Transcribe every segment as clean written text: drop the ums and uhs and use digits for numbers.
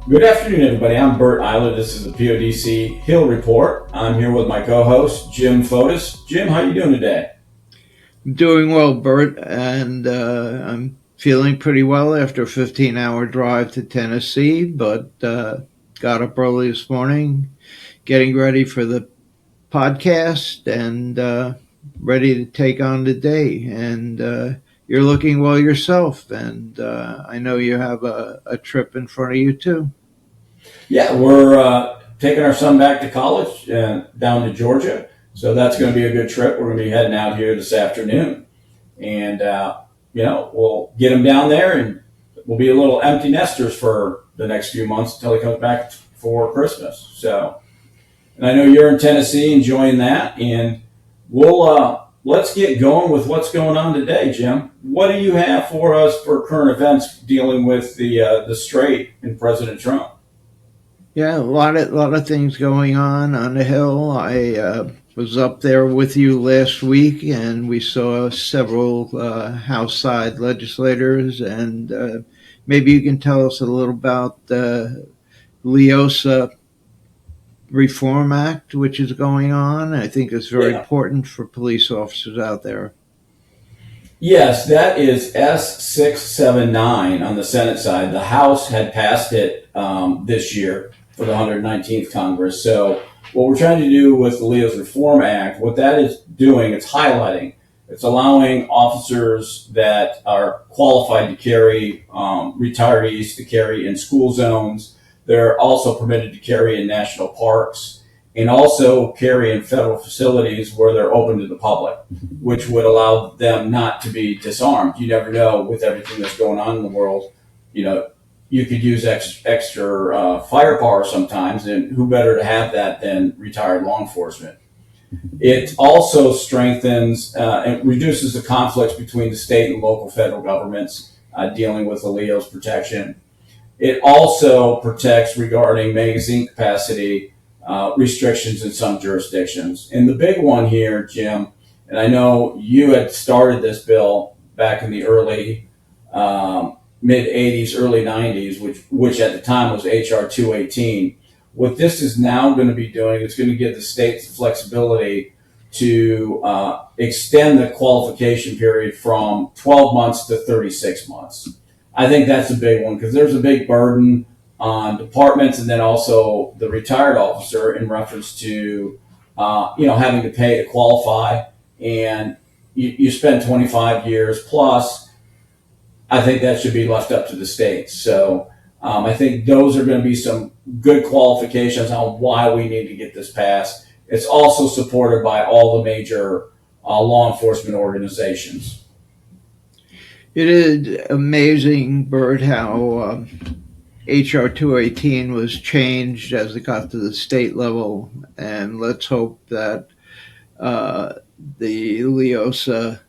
Good afternoon, everybody. I'm Bert Eyler. This is the PODC Hill Report. I'm here with my co-host, Jim Fotis. Jim, how are you doing today? I'm doing well, Bert, and I'm feeling pretty well after a 15-hour drive to Tennessee, but got up early this morning, getting ready for the podcast and ready to take on the day. And you're looking well yourself, and I know you have a trip in front of you, too. Yeah, we're taking our son back to college down to Georgia, so that's going to be a good trip. We're going to be heading out here this afternoon, and we'll get him down there, and we'll be a little empty nesters for the next few months until he comes back for Christmas. So, and I know you're in Tennessee enjoying that, and let's get going with what's going on today, Jim. What do you have for us for current events dealing with the Strait and President Trump? Yeah, a lot of things going on the Hill. I was up there with you last week, and we saw several House side legislators, and maybe you can tell us a little about the LEOSA Reform Act, which is going on. I think it's very important for police officers out there. Yes, that is S679 on the Senate side. The House had passed it this year for the 119th Congress. So what we're trying to do with the LEOS Reform Act, what that is doing, it's highlighting. It's allowing officers that are qualified to carry, retirees to carry in school zones. They're also permitted to carry in national parks and also carry in federal facilities where they're open to the public, which would allow them not to be disarmed. You never know with everything that's going on in the world. You could use extra firepower sometimes, and who better to have that than retired law enforcement? It also strengthens and reduces the conflicts between the state and local federal governments dealing with the LEOS protection. It also protects regarding magazine capacity restrictions in some jurisdictions. And the big one here, Jim, and I know you had started this bill back in the early mid-'80s, early '90s, which at the time was HR 218. What this is now going to be doing is going to give the states the flexibility to extend the qualification period from 12 months to 36 months. I think that's a big one because there's a big burden on departments and then also the retired officer in reference to having to pay to qualify, and you spend 25 years plus. I think that should be left up to the states. So I think those are going to be some good qualifications on why we need to get this passed. It's also supported by all the major law enforcement organizations. It is amazing, Bert, how HR 218 was changed as it got to the state level, and let's hope that the LEOSA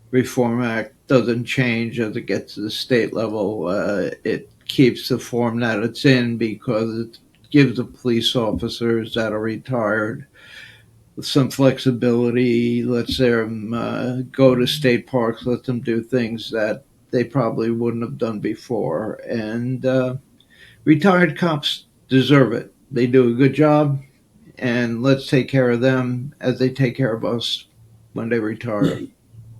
Reform Act doesn't change as it gets to the state level. It keeps the form that it's in because it gives the police officers that are retired some flexibility, lets them go to state parks, let them do things that they probably wouldn't have done before. And retired cops deserve it. They do a good job, and let's take care of them as they take care of us when they retire.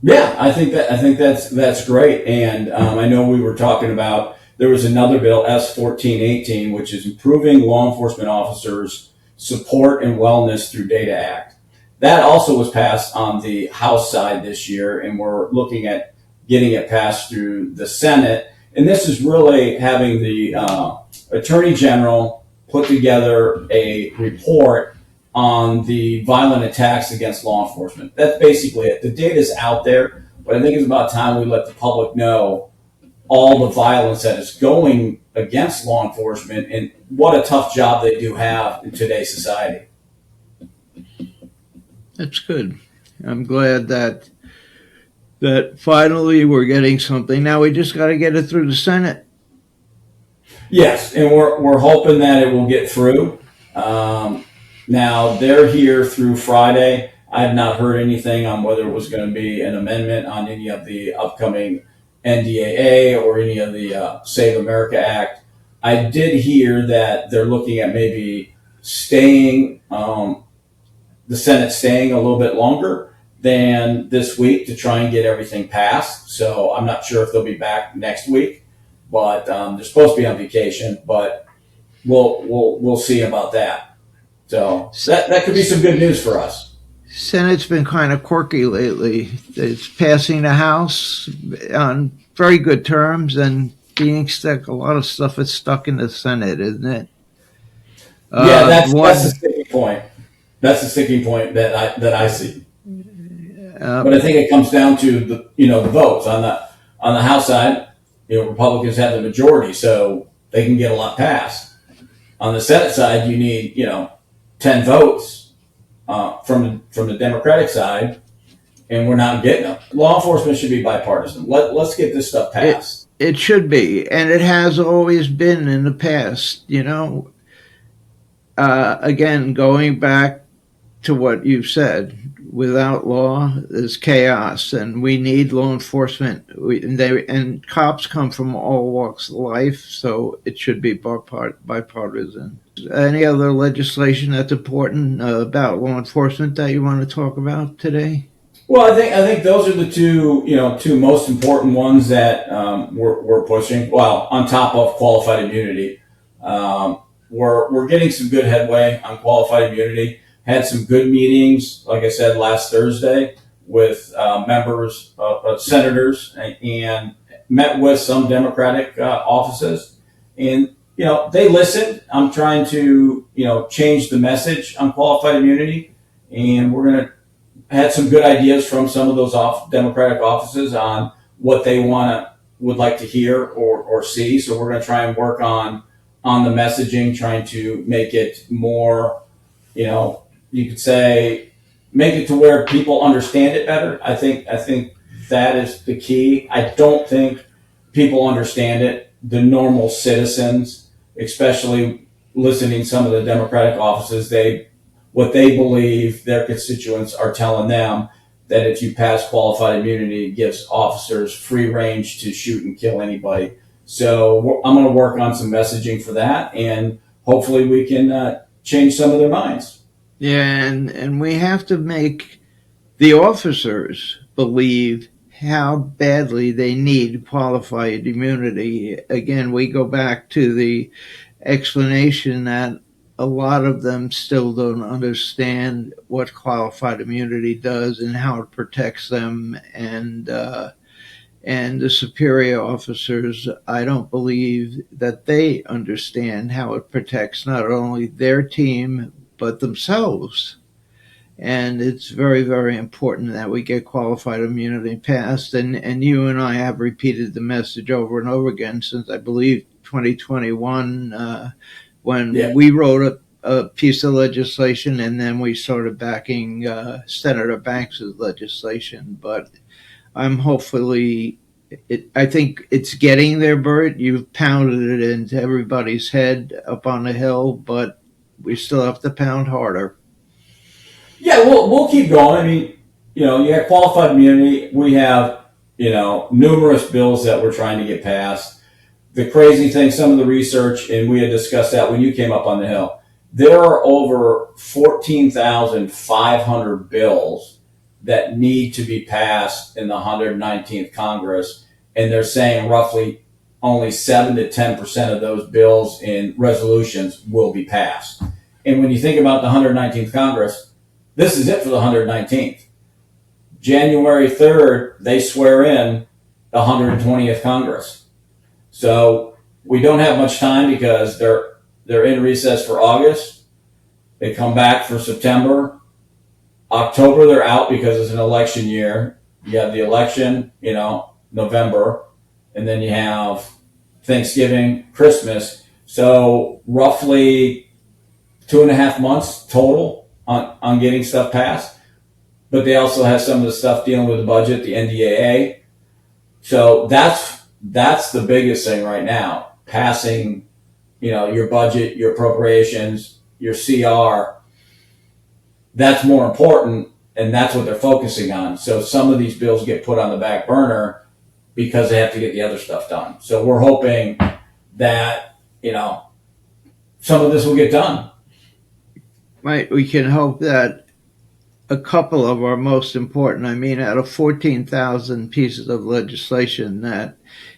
Yeah, I think that's great. And I know we were talking about, there was another bill, S1418, which is improving law enforcement officers' support and wellness through Data Act. That also was passed on the House side this year, and we're looking at getting it passed through the Senate. And this is really having the Attorney General put together a report on the violent attacks against law enforcement. That's basically it. The data's out there, but I think it's about time we let the public know all the violence that is going against law enforcement and what a tough job they do have in today's society. That's good. I'm glad that finally we're getting something. Now we just got to get it through the Senate. Yes, and we're hoping that it will get through. Now, they're here through Friday. I have not heard anything on whether it was going to be an amendment on any of the upcoming NDAA or any of the Save America Act. I did hear that they're looking at maybe staying, the Senate staying a little bit longer than this week to try and get everything passed. So I'm not sure if they'll be back next week, but they're supposed to be on vacation. But we'll see about that. So that could be some good news for us. Senate's been kind of quirky lately. It's passing the House on very good terms and being stuck. A lot of stuff is stuck in the Senate, isn't it? Yeah, that's the sticking point. That's the sticking point that I see. But I think it comes down to the votes on the House side. Republicans have the majority, so they can get a lot passed. On the Senate side, you need 10 votes from the Democratic side, and we're not getting them. Law enforcement should be bipartisan. Let's get this stuff passed. It should be, and it has always been in the past. Again, going back to what you said, without law, there's chaos, and we need law enforcement. And cops come from all walks of life, so it should be bipartisan. Any other legislation that's important about law enforcement that you want to talk about today? Well, I think those are the two most important ones that we're pushing. Well, on top of qualified immunity, we're getting some good headway on qualified immunity. Had some good meetings, like I said, last Thursday with members, senators, and met with some Democratic offices. And, they listened. I'm trying to, change the message on qualified immunity. And we're going to had some good ideas from some of those Democratic offices on what they would like to hear or see. So we're going to try and work on the messaging, trying to make it more, you could say, make it to where people understand it better. I think that is the key. I don't think people understand it. The normal citizens, especially listening to some of the Democratic offices, what they believe their constituents are telling them, that if you pass qualified immunity, it gives officers free range to shoot and kill anybody. So I'm going to work on some messaging for that, and hopefully we can change some of their minds. Yeah, and we have to make the officers believe how badly they need qualified immunity. Again, we go back to the explanation that a lot of them still don't understand what qualified immunity does and how it protects them. And the superior officers, I don't believe that they understand how it protects not only their team, but themselves. And it's very, very important that we get qualified immunity passed. And you and I have repeated the message over and over again since, I believe, 2021, when we wrote a piece of legislation, and then we started backing Senator Banks' legislation. But I'm hopefully, I think it's getting there, Bert. You've pounded it into everybody's head up on the hill, but we still have to pound harder. Yeah, we'll keep going. I mean, you have qualified immunity. We have, numerous bills that we're trying to get passed. The crazy thing, some of the research, and we had discussed that when you came up on the Hill, there are over 14,500 bills that need to be passed in the 119th Congress, and they're saying roughly only 7 to 10% of those bills and resolutions will be passed. And when you think about the 119th Congress, this is it for the 119th. January 3rd, they swear in the 120th Congress. So we don't have much time because they're in recess for August. They come back for September. October, they're out because it's an election year. You have the election, November, and then you have Thanksgiving, Christmas. So roughly 2.5 months total on getting stuff passed. But they also have some of the stuff dealing with the budget, the NDAA. So that's the biggest thing right now. Passing, your budget, your appropriations, your CR. That's more important, and that's what they're focusing on. So some of these bills get put on the back burner because they have to get the other stuff done. So we're hoping that some of this will get done. Right. We can hope that a couple of our most important, out of 14,000 pieces of legislation that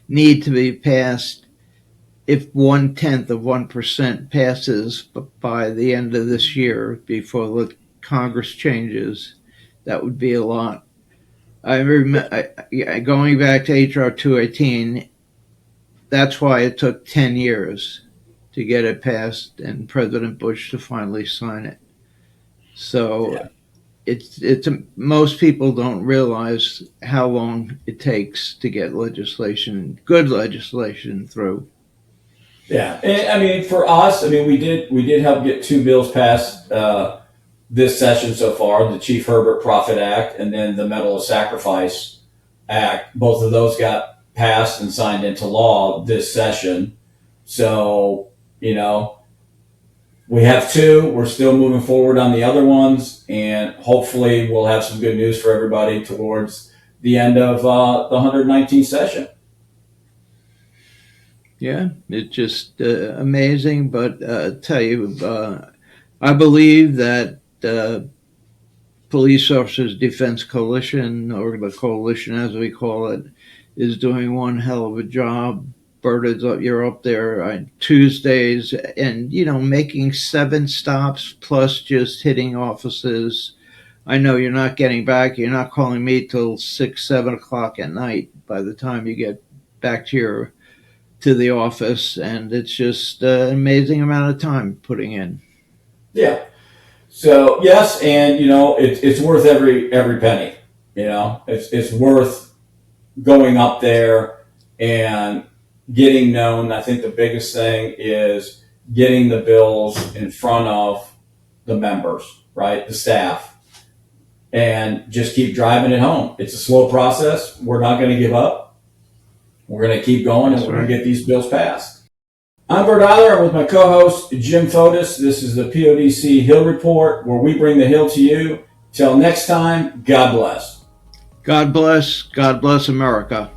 need to be passed, if 0.1% passes by the end of this year before the Congress changes, that would be a lot. I remember going back to HR 218, that's why it took 10 years to get it passed and President Bush to finally sign it. So Yeah. it's most people don't realize how long it takes to get good legislation through. Yeah, and for us, we did help get 2 bills passed this session so far: the Chief Herbert Profit Act and then the Medal of Sacrifice Act. Both of those got passed and signed into law this session. So we have 2. We're still moving forward on the other ones, and hopefully we'll have some good news for everybody towards the end of the 119th session. Yeah, it's just amazing. But tell you, I believe that Police Officers Defense Coalition, or the coalition as we call it, is doing one hell of a job. Bert, you're up there on Tuesdays and, making 7 stops plus just hitting offices. I know you're not getting back. You're not calling me till 6, 7 o'clock at night by the time you get back to the office. And it's just an amazing amount of time putting in. Yeah. So yes, and it's worth every penny. It's worth going up there and getting known. I think the biggest thing is getting the bills in front of the members, right? The staff, and just keep driving it home. It's a slow process. We're not going to give up. We're going to keep going, and we're going to get these bills passed. I'm Bert Eyler. I'm with my co-host, Jim Fotis. This is the PODC Hill Report, where we bring the Hill to you. Till next time, God bless. God bless. God bless America.